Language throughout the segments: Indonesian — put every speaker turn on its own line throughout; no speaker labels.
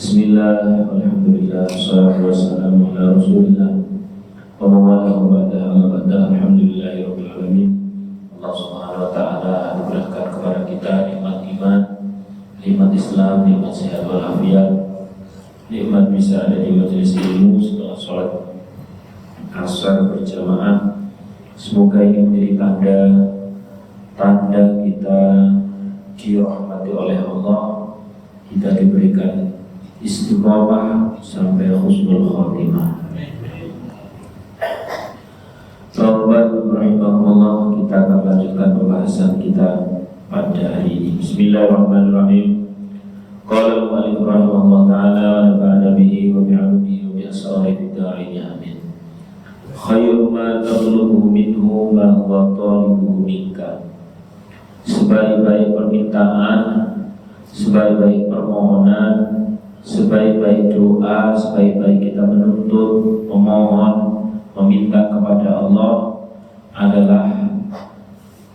Bismillah, alhamdulillah, wassalatu wassalamu ala rasulillah wa mawalahu ba'da amma ba'da. Alhamdulillahirabbil alamin. Allah subhanahu wa ta'ala anugerahkan kepada kita nikmat iman, nikmat Islam, nikmat sehat walafiat, nikmat bisa ada di majelis ilmu setelah sholat asar berjamaah. Semoga ini menjadi tanda kita dirahmati oleh Allah, kita diberikan istiqomah sampai husnul khotimah. Rahimahullah, kita akan lanjutkan pembahasan kita pada hari ini. Bismillahirrahmanirrahim. Qala al-mu'allif rahimahullah ta'ala wa nafa'ana bihi wa bi'ulumihi wa bi'asrari fid dharain amin. Khairu ma tatlubhu minhu ma huwa talibuhu minka. Sebaik-baik permintaan, sebaik-baik permohonan, sebaik-baik doa, sebaik-baik kita menuntut, memohon, meminta kepada Allah adalah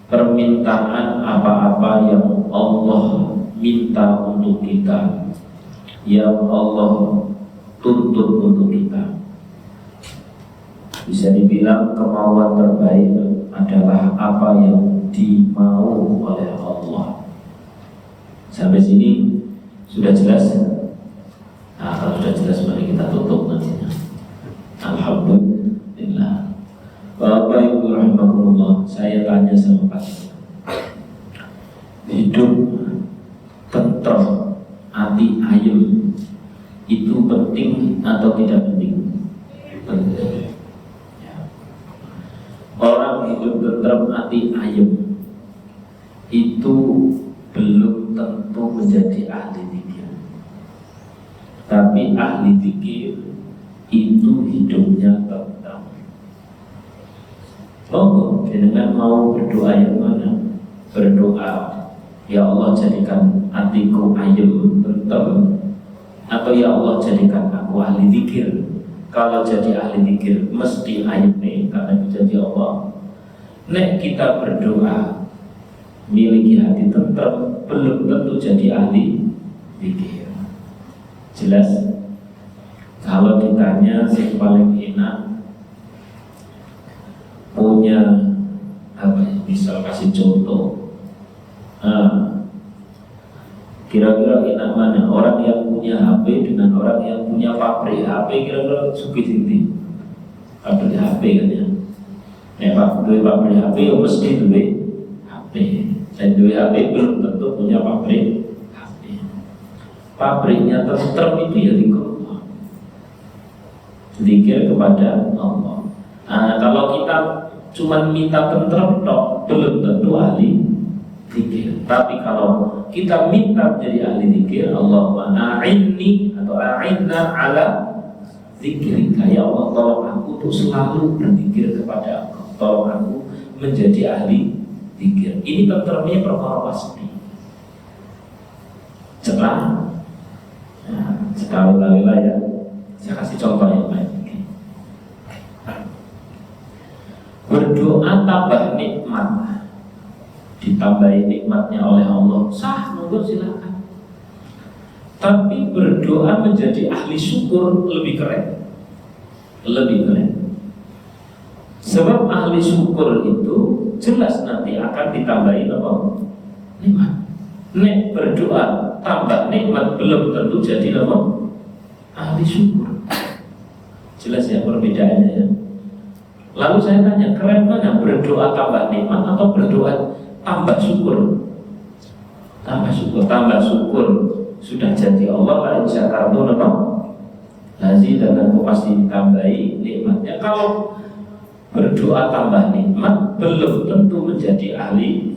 permintaan apa-apa yang Allah minta untuk kita, yang Allah tuntut untuk kita. Bisa dibilang kemauan terbaik adalah apa yang dimau oleh Allah. Sampai sini sudah jelas? Nah, kalau sudah jelas mari kita tutup nantinya. Alhamdulillah. Bapak Ibu rahimakumullah, saya tanya sama kalian, hidup tentrem, hati ayem itu penting atau tidak penting? Penting. Orang hidup tentrem, hati ayem itu belum tentu menjadi ahli zikir. Tapi ahli zikir itu hidupnya tentrem. Oh, dengan mau berdoa yang mana? Berdoa, ya Allah jadikan hatiku ayem tentrem, atau ya Allah jadikan aku ahli zikir. Kalau jadi ahli zikir mesti ayem nih, karena itu jadi Allah. Nek kita berdoa miliki hati tentrem, belum tentu jadi ahli zikir. Jelas? Kalau ditanya yang paling enak punya apa? Misal kasih contoh. Kira-kira enak mana? Orang yang punya HP dengan orang yang punya pabrik HP, kira-kira suki sini. Pabrik HP kan ya. Pabrik HP ya mesti duit HP. Dan duit HP belum tentu punya pabrik HP. Pabriknya tentrem itu ya zikir kepada Allah. Nah, kalau kita cuma minta tentrem tok, belum tentu ahli zikir. Tapi kalau kita minta menjadi ahli zikir, Allahumma a'inni atau a'inna ala zikrika, ya Allah tolong aku untuk selalu berzikir kepada Engkau, tolong aku menjadi ahli zikir. Ini tentremnya perkara pasti. Setelah sekali-kali lah ya, saya kasih contoh yang lain. Berdoa tambah nikmat, ditambahi nikmatnya oleh Allah, sah, monggo silakan. Tapi berdoa menjadi ahli syukur lebih keren, lebih keren. Sebab ahli syukur itu jelas nanti akan ditambahi apa? Nikmat. Nek berdoa tambah nikmat belum tentu jadi apa? Ahli syukur. Jelas ya perbedaannya ya. Lalu saya tanya, keren mana berdoa tambah nikmat atau berdoa tambah syukur? Tambah syukur, tambah syukur sudah jadi Allah la insya kartu apa? Lazi dan aku pasti ditambahi nikmatnya. Kalau berdoa tambah nikmat belum tentu menjadi ahli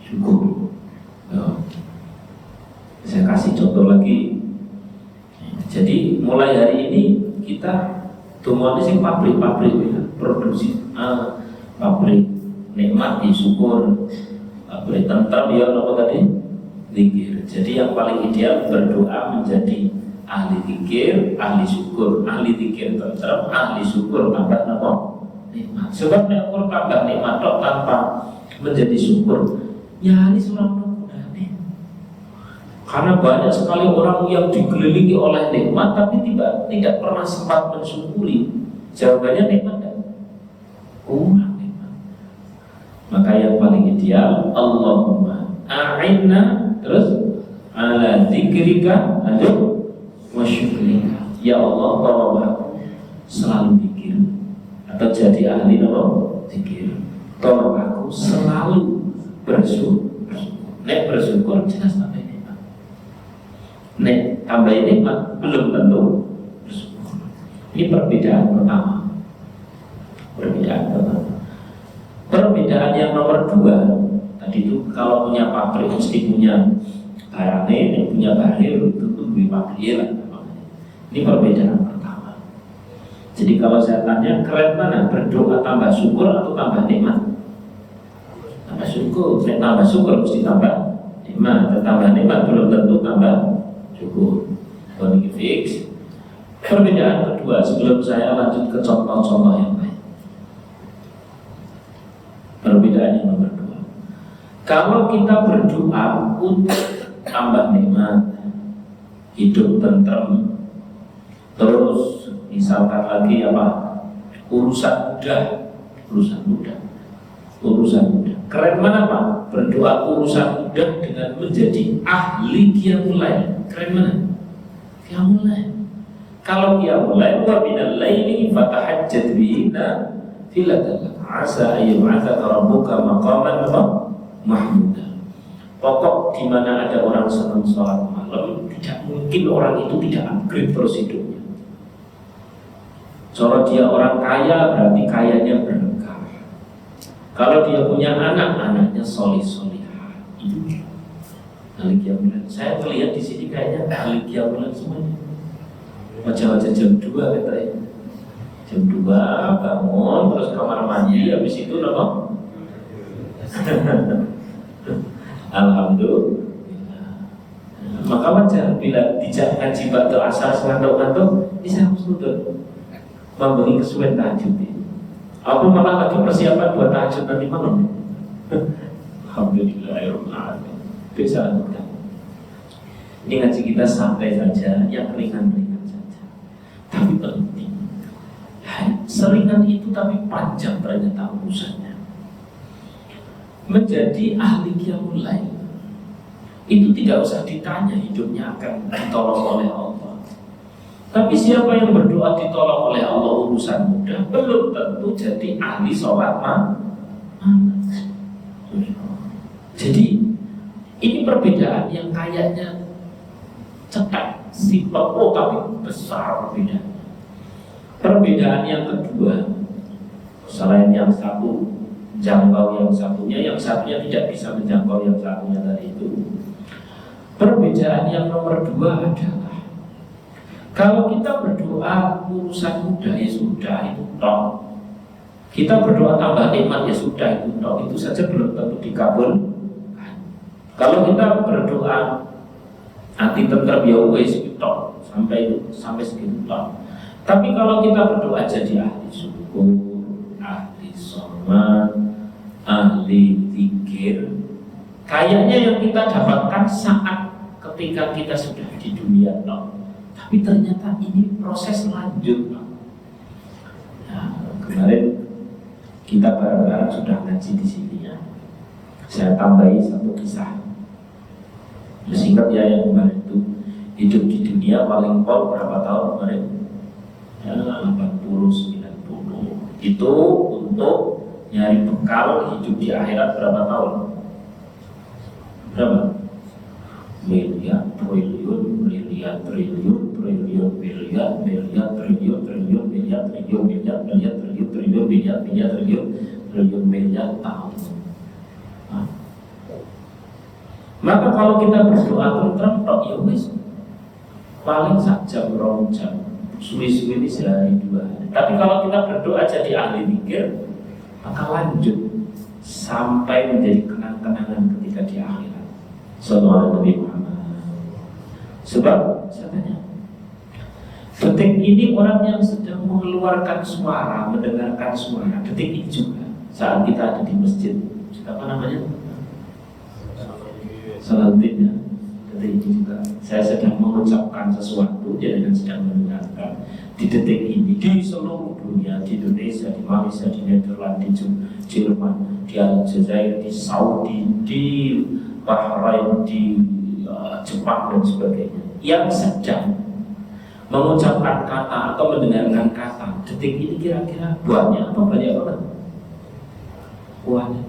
syukur. Saya kasih contoh lagi. Jadi mulai hari ini kita semuanya sih pabrik-pabrik ya, produksi pabrik nikmat syukur, pabrik tentrem ya apa tadi? Zikir. Jadi yang paling ideal berdoa menjadi ahli zikir, ahli syukur, ahli zikir tentrem, ahli syukur tambah apa? Nikmat. Sebab nek tambah nikmat tanpa menjadi syukur, ya ini seorang Karena banyak sekali orang yang dikelilingi oleh nikmat tapi tidak pernah sempat mensyukuri. Jawabannya nikmat dan kurang nikmat. Maka yang paling ideal, Allahumma a'inna terus ala dzikrika wa syukrika. Ya Allah, tolong aku selalu zikir atau jadi ahli zikir. Tolong aku selalu bersyukur. Nek bersyukur jelas sampai nikmat. Nek tambah nikmat belum tentu bersyukur. Ini perbedaan pertama. Perbedaan yang nomor dua, tadi itu kalau punya pabrik mesti punya barangnya, yang punya barir tentu lebih pabrik lah. Ini perbedaan pertama. Jadi kalau saya tanya keren mana, berdoa tambah syukur atau tambah nikmat? Tambah syukur. Saya tambah syukur mesti tambah nikmat. Tambah nikmat belum tentu tambah syukur. Kalau ini fix. Perbedaan kedua sebelum saya lanjut ke contoh-contoh yang lain. Perbedaan yang nomor dua, kalau kita berdoa untuk tambah nikmat, hidup tentrem, terus misalkan lagi urusan mudah. Keren mana Pak? Berdoa urusan mudah dengan menjadi ahli qiyamul lail. Keren mana? Qiyamul lail. Kalau qiyamul lail wa minal laili fatahajjat bihi nafilatan asa ayyub'atsaka rabbuka maqaman mahmuda. Pokok di mana ada orang senang sholat malam, tidak mungkin orang itu tidak upgrade terus hidupnya. Kalau dia orang kaya berarti kayanya berkah. Kalau dia punya anak, anaknya solih-solihah. Itu ahli qiyamul lail. Saya melihat di sini kayaknya ahli qiyamul lail semuanya. Wajah-wajah jam 2 katanya. Jam 2 bangun terus kamar mandi, habis itu apa? Alhamdulillah. Maka wajar bila dijak ngaji ba'da asar ngantuk-ngantuk, bisa sudut memberi kesuwen tahajud. Apa malah lagi persiapan buat tahajud nanti malam. Alhamdulillahirrahmanirrahim. Bisa kan? Ini ngaji kita santai saja, yang ringan-ringan saja. Tapi penting. Seringan itu tapi panjang ternyata urusannya. Menjadi ahli qiyamul lail itu tidak usah ditanya hidupnya akan ditolong oleh Allah. Tapi siapa yang berdoa ditolong oleh Allah urusan mudah, belum tentu jadi ahli sholat Jadi ini perbedaan yang kayaknya cetak, simpel, tapi besar perbedaan. Perbedaan yang kedua, selain yang satu jangkau yang satunya tidak bisa menjangkau yang satunya tadi itu. Perbedaan yang nomor dua adalah kalau kita berdoa urusan mudah ya sudah itu toh. Kita berdoa tambah nikmat ya sudah itu toh. Itu saja belum tentu dikabul. Kalau kita berdoa anti tentrem ya wes toh sampai segitu toh. Tapi kalau kita berdoa jadi ahli syukur, ahli sholat, ahli zikir, kayaknya yang kita dapatkan saat ketika kita sudah di dunia no. Tapi ternyata ini proses lanjut no. Nah, kemarin kita bareng-bareng sudah ngaji di sini ya. Saya tambahi satu kisah. Masih ingat ya yang kemarin itu hidup di dunia paling pol berapa tahun kemarin? 80-90 itu untuk nyari bekal hidup di akhirat berapa tahun? Berapa? Miliar, triliun, miliar, triliun, triliun, miliar, miliar, triliun, triliun, miliar, triliun, miliar, miliar, triliun, triliun, miliar, miliar, triliun, triliun, miliar tahun. Maka kalau kita berdoa tentrem tok ya wis paling sak jam 2 jam. Suwi-suwi ini sehari 2 hari. Tapi kalau kita berdoa jadi ahli zikir, maka lanjut sampai menjadi kenang-kenangan ketika di akhirat. Sallallahu alaihi wasallam. Sebab saya tanya, detik ini orang yang sedang mengeluarkan suara, mendengarkan suara, detik ini juga saat kita ada di masjid, apa namanya? Salatin ya. Jadi ini juga saya sedang mengucapkan sesuatu, jangan sedang mendengarkan di detik ini di seluruh dunia, di Indonesia, di Malaysia, di Nederland, di Jerman, di Aljazair, di Saudi, di Bahrain, di Jepang dan sebagainya, yang sedang mengucapkan kata atau mendengarkan kata detik ini, kira-kira buahnya apa? Banyak banget buahnya,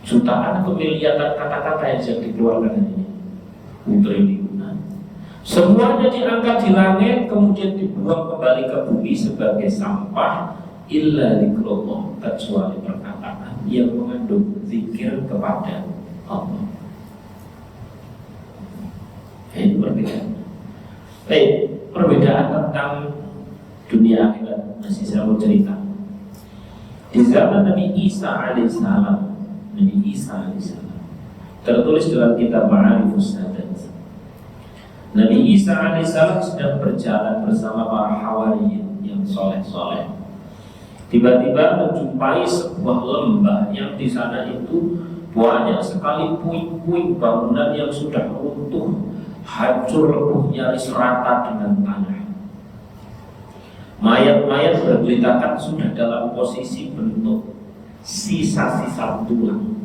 jutaan atau miliaran kata-kata yang sedang dikeluarkan ini, triliunan. Semuanya diangkat di langit, kemudian dibuang kembali ke bumi sebagai sampah, illa zikrullah, kecuali perkataan yang mengandung zikir kepada Allah. Ini perbedaan. Baik, perbedaan tentang dunia akhirat masih saya mau cerita. Di zaman Nabi Isa alaihissalam, tertulis dalam kitab Ma'arifus Sadat, Nabi Isa alaihissalam sedang berjalan bersama para hawariyin yang soleh-soleh. Tiba-tiba menjumpai sebuah lembah yang di sana itu banyak sekali puing-puing bangunan yang sudah runtuh, hancur lebur, nyaris rata dengan tanah. Mayat-mayat bergelitakan sudah dalam posisi bentuk sisa-sisa tulang.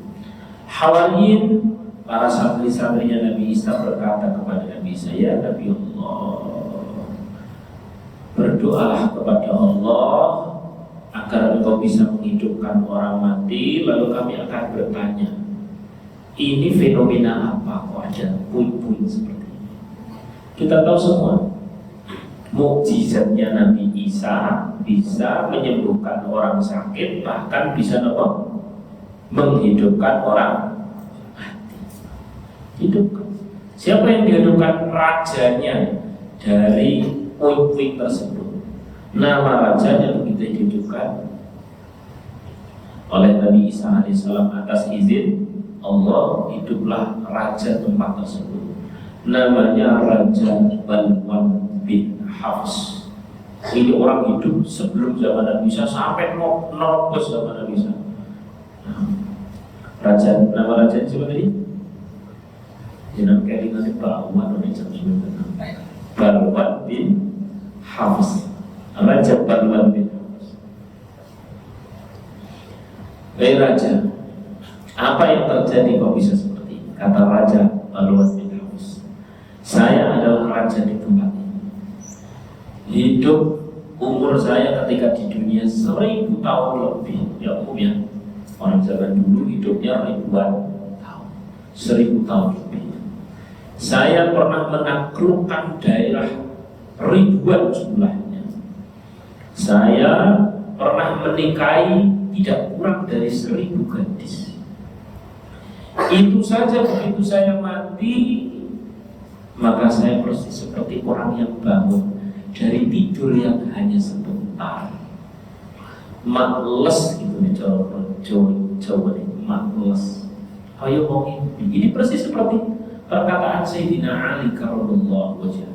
Hawariyin, para santri-santrinya Nabi Isa, berkata kepada Nabi Isa, ya Nabi Allah, berdoalah kepada Allah agar engkau bisa menghidupkan orang mati. Lalu kami akan bertanya, ini fenomena apa kok ada puing-puing seperti ini? Kita tahu semua mukjizatnya Nabi Isa bisa menyembuhkan orang sakit, bahkan bisa menghidupkan orang mati. Hidupkan. Siapa yang dihidupkan? Rajanya dari puing-puing tersebut. Nama rajanya begitu dihidupkan oleh Nabi Isa alaihissalam atas izin Allah, hiduplah raja tempat tersebut. Namanya Raja Balwan bin Hafs. Ini orang hidup sebelum zaman Nabi Isa sampai nerobos zaman Nabi Isa. Nama raja siapa tadi? Jenam kalimatnya Balwan bin Hafs. Raja Balwan bin Hafs. Hei raja, apa yang terjadi kok bisa seperti ini? Kata Raja Balwan bin Hafs, saya adalah raja di tempat ini. Hidup umur saya ketika di dunia 1000 tahun lebih. Ya umumnya orang zaman dulu hidupnya ribuan tahun, 1000 tahun lebih. Saya pernah menaklukkan daerah ribuan jumlahnya. Saya pernah menikahi tidak kurang dari 1000 gadis. Itu saja begitu saya mati, maka saya persis seperti orang yang bangun dari tidur yang hanya sebentar. Makles gitu nih Jawa ini, makles. Ayo mau ini persis seperti perkataan Sayyidina Ali karramallahu wajhah.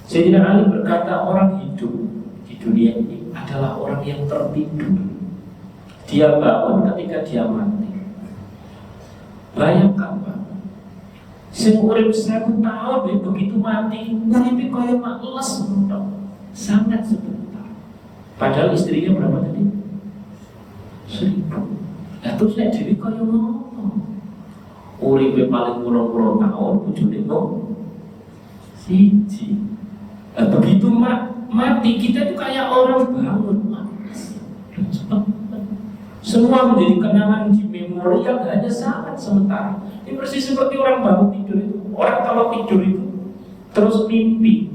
Sayyidina Ali berkata, orang hidup di dunia ini adalah orang yang tertidur. Dia bangun ketika dia mati. Bayangkan Pak, sing urip 1000 tahun begitu mati, uripe kaya makles sangat sebentar. Padahal istrinya berapa tadi? 1000. Lah terus nek dhewe kaya ngono. Uripe paling kurang tahun, bojone kok siji. Begitu mati kita itu kayak orang bangun, semua menjadi kenangan di memori yang hanya sangat sementara. Ini persis seperti orang bangun tidur itu. Orang kalau tidur itu terus mimpi.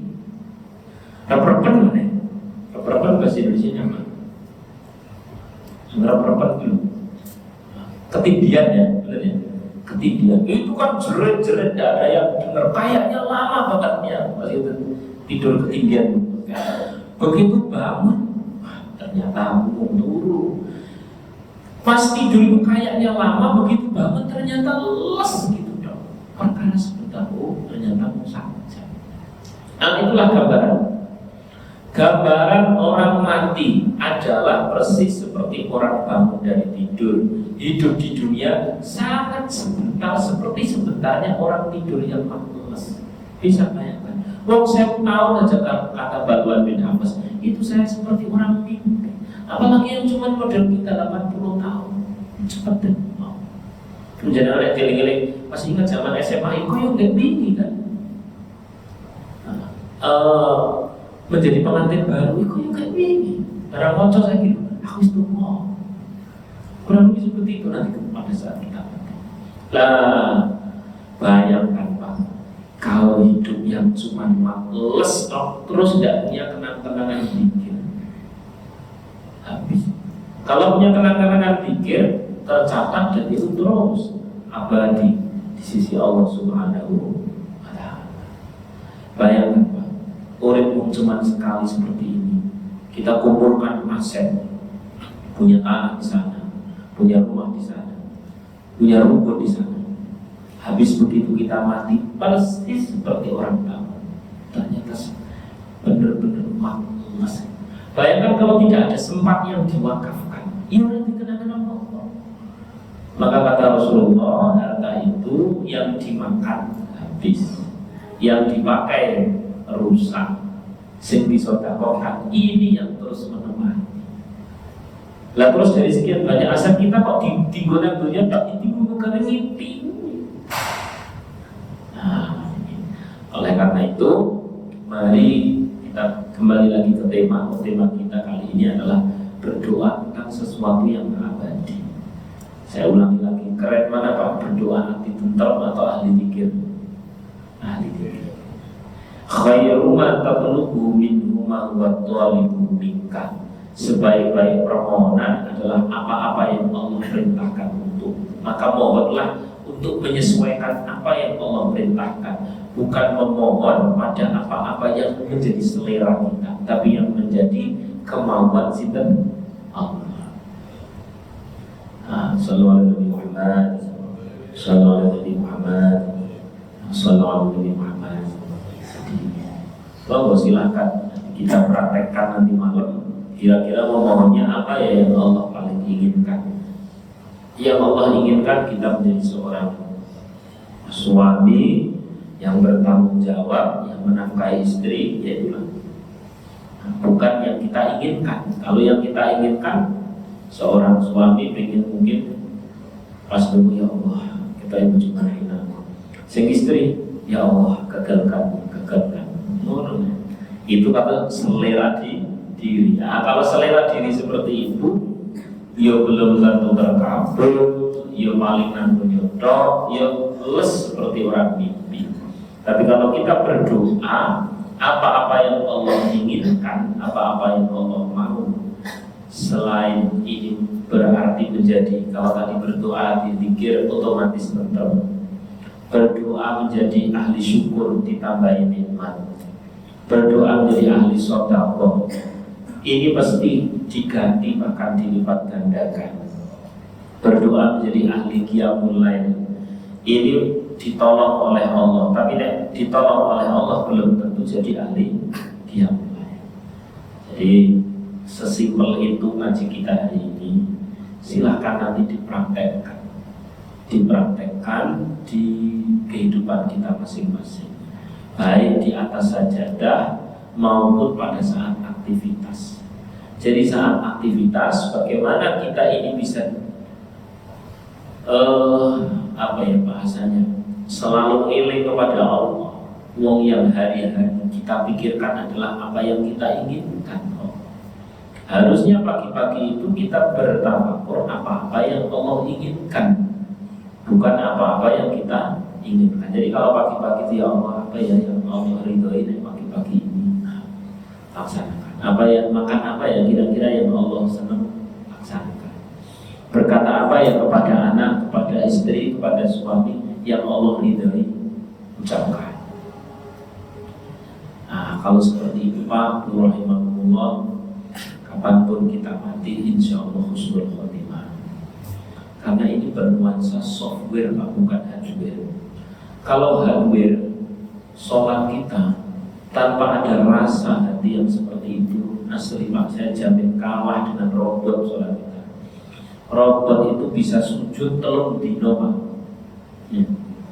Reperpen mana? Reperpen bahasa Indonesia apa? Reperpen dulu. Ketindian ya, benar ya? Ketindian. Itu kan jerit-jerit, tidak ada yang dengar. Kayaknya lama banget ya, masih tidur ketindian. Begitu bangun, ternyata mau turun. Pas tidur itu kayaknya lama, begitu bangun ternyata les gitu dong. Perkara sebentar, ternyata mau saja. Nah itulah gambaran. Gambaran orang mati adalah persis seperti orang bangun dari tidur. Hidup di dunia sangat sebentar, seperti sebentarnya orang tidur yang malas. Bisa bayangkan, wong 1000 tahun aja kata Balwan bin Hamas, itu saya seperti orang mimpi. Apalagi yang cuma model kita 80 tahun, cepat deh. Menjadi orang eling-eling, masih ingat zaman SMA, kok yang gak mimpi kan? Menjadi pengantin baru, kok yang gak mimpi? Karena ngocok saya gitu, aku itu mau. Kurang lebih seperti itu nanti pada saat kita mati. Lah, bayangkan Pak, kalau hidup yang cuma males terus tidak punya kenang-kenangan pikir, habis. Kalau punya kenang-kenangan pikir, tercatat dan itu terus abadi di sisi Allah Subhanahu wa Ta'ala. Bayangkan Pak, urip cuma sekali seperti ini. Kita kumpulkan aset, punya tanah di sana, punya rumah di sana, punya rumput di sana. Habis begitu kita mati, persis seperti orang tua. Ternyata benar-benar malas. Bayangkan kalau tidak ada sempat yang diwakafkan, ini nanti kenangan apa? Maka kata Rasulullah, harta itu yang dimakan habis, yang dipakai rusak, sing disedekahkan, ini yang terus menemani. Lah terus dari sekian banyak aset kita kok digoda dunia tak ditinggung karena mimpi. Nah, oleh karena itu mari kita kembali lagi ke tema. Tema kita kali ini adalah berdoa tentang sesuatu yang abadi. Saya ulangi lagi, keren mana Pak berdoa anti tentrem atau ahli zikir? Ahli zikir. Khairu ma tatlubu minhu ma huwa thalibu minka. Sebaik-baik permohonan adalah apa-apa yang Allah perintahkan untuk. Maka mohonlah untuk menyesuaikan apa yang Allah perintahkan, bukan memohon pada apa-apa yang menjadi selera kita, tapi yang menjadi kemauan sinten Allah. Sallallahu alaihi Muhammad, sallallahu alaihi Muhammad, sallallahu alaihi Muhammad. Monggo silakan kita praktekkan nanti malam. Kira-kira memohonnya apa ya yang Allah paling inginkan? Yang Allah inginkan kita menjadi seorang suami yang bertanggung jawab, yang menafkahi istri, yaitulah. Bukan yang kita inginkan. Kalau yang kita inginkan, seorang suami ingin mungkin pas dulu, ya Allah, kita ibu cuma hina. Sing istri, ya Allah, gagalkan. Itu kata selera diri. Nah, kalau selera diri seperti itu, ya belum tentu terkabul, ya paling nanti nyodok, ya les seperti orang mimpi. Tapi kalau kita berdoa, apa-apa yang Allah inginkan, apa-apa yang Allah mau, selain ini berarti menjadi, kalau tadi berdoa dipikir otomatis tentrem. Berdoa menjadi ahli syukur ditambahi nikmat. Berdoa menjadi ahli sedekah. Ini pasti diganti bahkan dilipat gandakan. Berdoa menjadi ahli qiyamul lail. Ini ditolong oleh Allah, tapi ditolong oleh Allah belum tentu jadi ahli qiyamul lail. Jadi sesimpel itu ngaji kita hari ini. Silahkan nanti dipraktekkan di kehidupan kita masing-masing, baik di atas sajadah maupun pada saat aktivitas. Jadi saat aktivitas, bagaimana kita ini bisa apa ya bahasanya, selalu ngiling kepada Allah. Wong yang hari-hari kita pikirkan adalah apa yang kita inginkan. Harusnya pagi-pagi itu kita bertafakur apa-apa yang Allah inginkan, bukan apa-apa yang kita inginkan. Jadi kalau pagi-pagi itu ya Allah, apa ya yang Allah ridhoi pagi-pagi ini, laksanakan. Apa yang makan apa ya kira-kira yang Allah senang, laksanakan. Berkata apa ya kepada anak, kepada istri, kepada suami yang Allah ridhoi, ucapkan. Nah, kalau seperti itu Pak, rahimahullah, kapanpun kita mati, insya Allah husnul khotimah. Karena ini bernuansa software Pak, bukan hardware. Kalau hardware, sholat kita tanpa ada rasa hati yang seperti itu, asli Pak, saya jamin kalah dengan robot sholat kita. Robot itu bisa sujud telung dino Pak. Ya.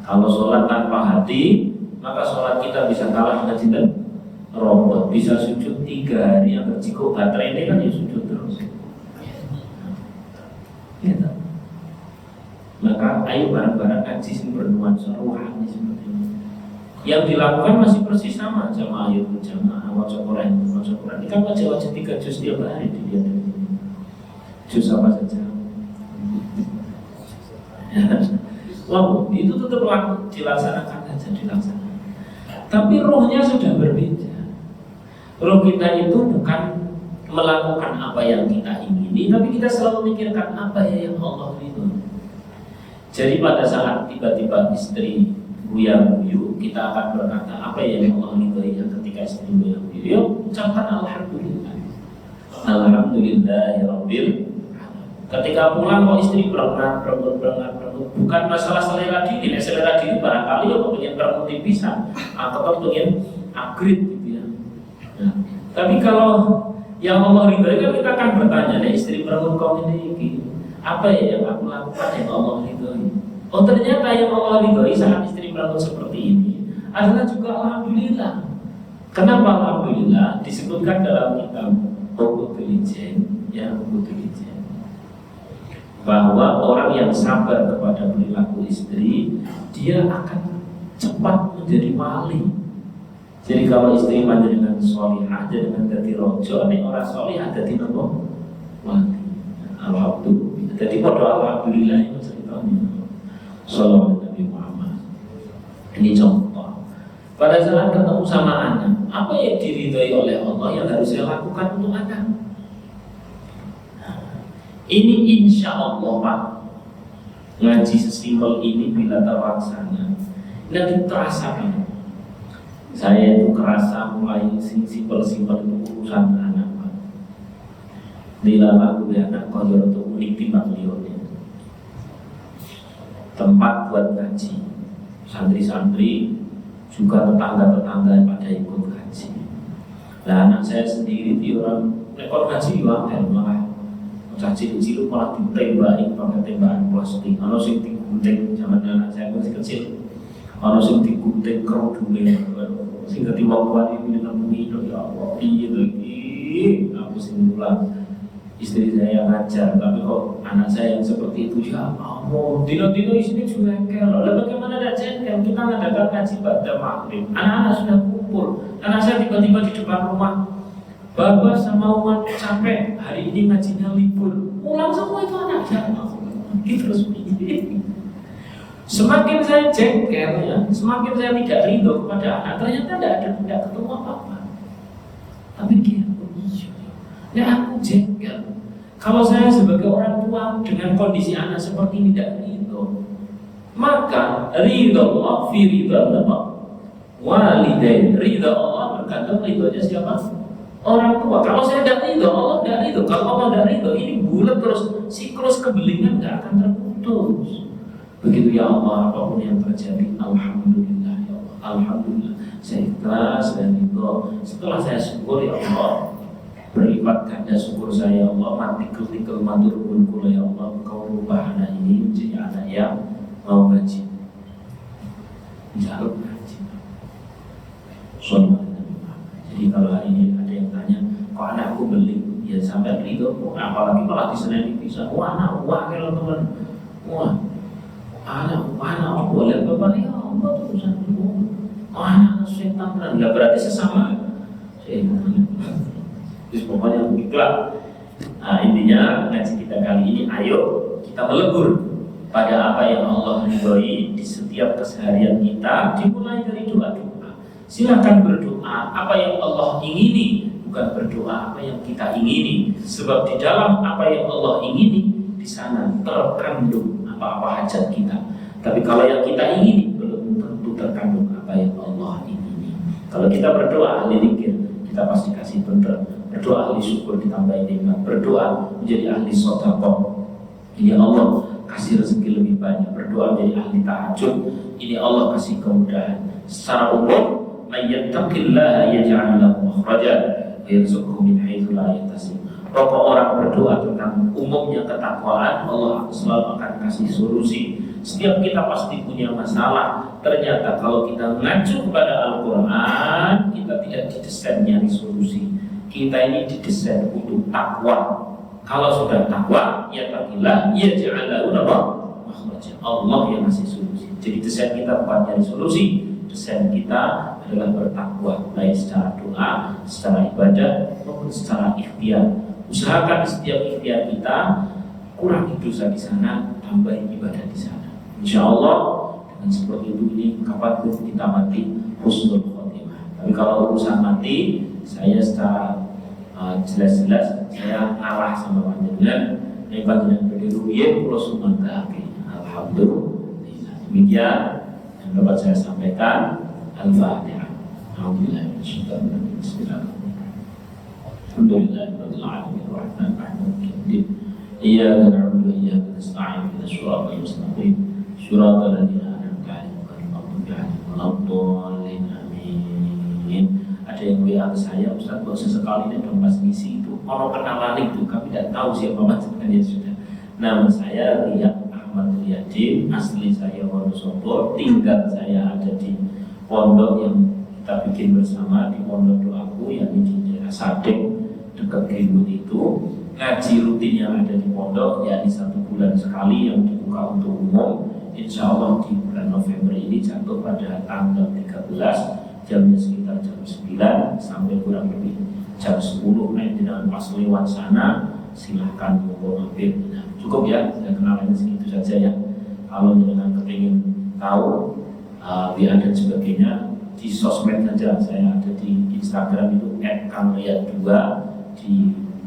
Kalau sholat tanpa hati, maka sholat kita bisa kalah dengan cinta. Robot bisa sujud 3 hari, yang berjiko baterai ini kan ya sujud terus. Gitu. Maka ayo bareng-bareng ngaji sing bernuansa rohani seperti ini. Yang dilakukan masih persis sama, jamaah ayo jamaah maca Quran. Ini kan wajib 3 juz tiap hari dilihat dari sini. Juz apa saja. Wow, itu tetap dilaksanakan saja, dilaksanakan. Tapi rohnya sudah berbeda. Roh kita itu bukan melakukan apa yang kita ingini, tapi kita selalu memikirkan apa yang Allah ridho. Jadi pada saat tiba-tiba istri buya-buyu, kita akan berkata apa yang Allah ridhoi. Ketika istri buya-buyu, yuk ucapkan alhamdulillah. Alhamdulillahirabbil. Ketika pulang kok istri berengat, bukan masalah selera diri. Selera diri barangkali ya pengen bermuti bisa, atau pengen upgrade gitu ya. Nah, tapi kalau yang Allah ridhoi kan kita akan bertanya, nih istri berengut kau ini apa ya yang aku lakukan yang Allah ridhoi? Oh ternyata yang Allah ridhoi saat istri berengut seperti ini adalah juga alhamdulillah. Kenapa alhamdulillah? Disebutkan dalam kitab Uqudul Ijen, ya Uqudul Ijen, bahwa orang yang sabar kepada perilaku istri, dia akan cepat menjadi wali. Jadi kalau istri panjenengan sholihah, dengan dadi rojo, nek ora sholihah dadi nopo? Wali. Alhamdulillah. Jadi pada alhamdulillah itu ceritanya. Sallallahu Nabi Muhammad. Ini contoh. Pada saat ketemu sama anak, apa yang diridhoi oleh Allah yang harus saya lakukan untuk anak? Ini insya Allah Pak, ngaji sesimpel ini bila terlaksana nanti terasakan. Saya itu kerasa mulai simpel-simpel itu urusan anak Pak. Bila lagu anak kau untuk unik timbang lionnya. Tempat buat ngaji, santri-santri juga tetangga-tetangga pada ikut ngaji. Nah anak saya sendiri di orang rekor ngaji juga malah cilik-cilik malah ditembaki pakai tembakan plastik. Ono sing digunting zaman anak saya masih kecil. Ono sing digunting kerudungnya. Sing ketimbang kuat ini nemui ya Allah. Iya lagi. Aku sing mulang. Istri saya yang ngajar, tapi kok anak saya yang seperti itu ya Allah. Dino-dino isinya juga jengkel. Lalu bagaimana ada jengkel? Kita ngadakan ngaji pada maghrib. Anak-anak sudah kumpul. Anak saya tiba-tiba di depan rumah. Bapak sama umat capek, hari ini ngajinya libur. Pulang semua itu anak saya. Terus semakin saya jengkel ya, semakin saya tidak ridho kepada anak. Ternyata tidak ketemu apa-apa. Tapi dia ya aku jengkel. Kalau saya sebagai orang tua dengan kondisi anak seperti ini tidak ridho, maka ridho Allah fi ridho Allah walidain. Ridho Allah bergantung ridhonya siapa? Orang tua. Kalau saya tidak ridho, Allah tidak ridho. Kalau Allah tidak ridho, ini bulat terus, siklus kebelingan tidak akan terputus. Begitu ya Allah, apapun yang terjadi, alhamdulillah ya Allah, alhamdulillah. Saya ikhlas dan ridho. Setelah saya syukur ya Allah, berlipat ganda syukur saya ya Allah, mantikul matur nuwun kula ya Allah, Engkau rubah anak ini menjadi anak yang mau ngaji. Jalur ngaji. Sallallahu alaihi wasallam. Jadi kalau hari ini ada yang tanya, kok anakku beli? Ya sampai ridho, apalagi malah diseneni bisa. Wah anak wakil teman. Wah anak aku boleh bapak ya Allah urusanku. Anak setan kan nggak berarti sesama setan. Terus pokoknya begitulah. Nah, intinya ngaji kita kali ini, ayo kita melebur pada apa yang Allah ridhoi di setiap keseharian kita, dimulai dari doa-doa. Silakan berdoa apa yang Allah ingini, bukan berdoa apa yang kita ingini. Sebab di dalam apa yang Allah ingini, di sana terkandung apa-apa hajat kita. Tapi kalau yang kita ingini belum tentu terkandung apa yang Allah ingini. Kalau kita berdoa ahli zikir, kita pasti kasih bener. Berdoa ahli syukur ditambahin nikmat. Berdoa menjadi ahli sedekah. Ini Allah kasih rezeki lebih banyak. Berdoa menjadi ahli tahajud. Ini Allah kasih kemudahan. Secara umum may yattaqillaha yaj'al lahu makhraja wa yarzuqhu min haitsu la yahtasib. Pokok orang berdoa tentang umumnya ketakwaan, Allah selalu akan kasih solusi. Setiap kita pasti punya masalah. Ternyata kalau kita mengacu kepada Al-Quran, kita tidak didesain nyari solusi. Kita ini didesain untuk takwa. Kalau sudah takwa, ya taqilah, ya ja'alahu makhraja. Allah yang kasih solusi. Jadi desain kita bukan nyari solusi. Desain kita adalah bertakwa, baik secara doa, secara ibadah, maupun secara ikhtiar. Usahakan setiap ikhtiar kita kurangi dosa di sana, tambahin ibadah di sana. Insya Allah dengan seperti itu ini kapanpun kita mati husnul khotimah. Tapi kalau urusan mati, saya secara jelas-jelas saya ngalah sama panjenengan. Nek panjenengan berdiri ruyen kula sumanggaake. Alhamdulillah. Demikian yang dapat saya sampaikan. Al-Fatihah. Alhamdulillah. Bismillahirrahmanirrahim. Alhamdulillahirabbil alamin arrahmanir rahim. Iyyaka na'budu wa iyyaka nasta'in ihdinas siratal mustaqim. Shiratal ladzina an'amta 'alaihim ghairil maghdubi 'alaihim waladdallin. Amin. Ada yang WA ke saya, Ustaz, kok sesekali ini dong pas ngisi itu orang kenalan itu, kami tidak tahu siapa mas sebenarnya sudah. Nama saya Riyad Ahmad Riyadin, asli saya Wonosobo, tinggal saya ada di pondok yang kita bikin bersama di pondok doaku yang di daerah Sadeng dekat Greenwood itu. Ngaji rutin yang ada di pondok yakni 1 bulan sekali yang dibuka untuk umum. Insya Allah di bulan November ini jatuh pada tanggal 13, jamnya sekitar jam 9 sampai kurang lebih jam 10. Dengan pas lewat sana silahkan mau mampir. Nah, cukup ya, saya kenalan segitu saja ya. Kalau dengan kepingin tahu WA dan sebagainya di sosmed saja, saya ada di Instagram itu @kamriyad2, di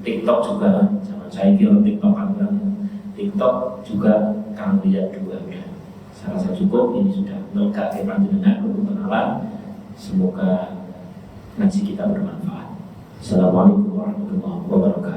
TikTok juga, jangan saya kira TikTok kan TikTok juga kamriyad2 ya. Saya rasa cukup, ini sudah melengkapi panjenengan untuk kenalan. Semoga ngaji kita bermanfaat. Assalamualaikum warahmatullahi wabarakatuh.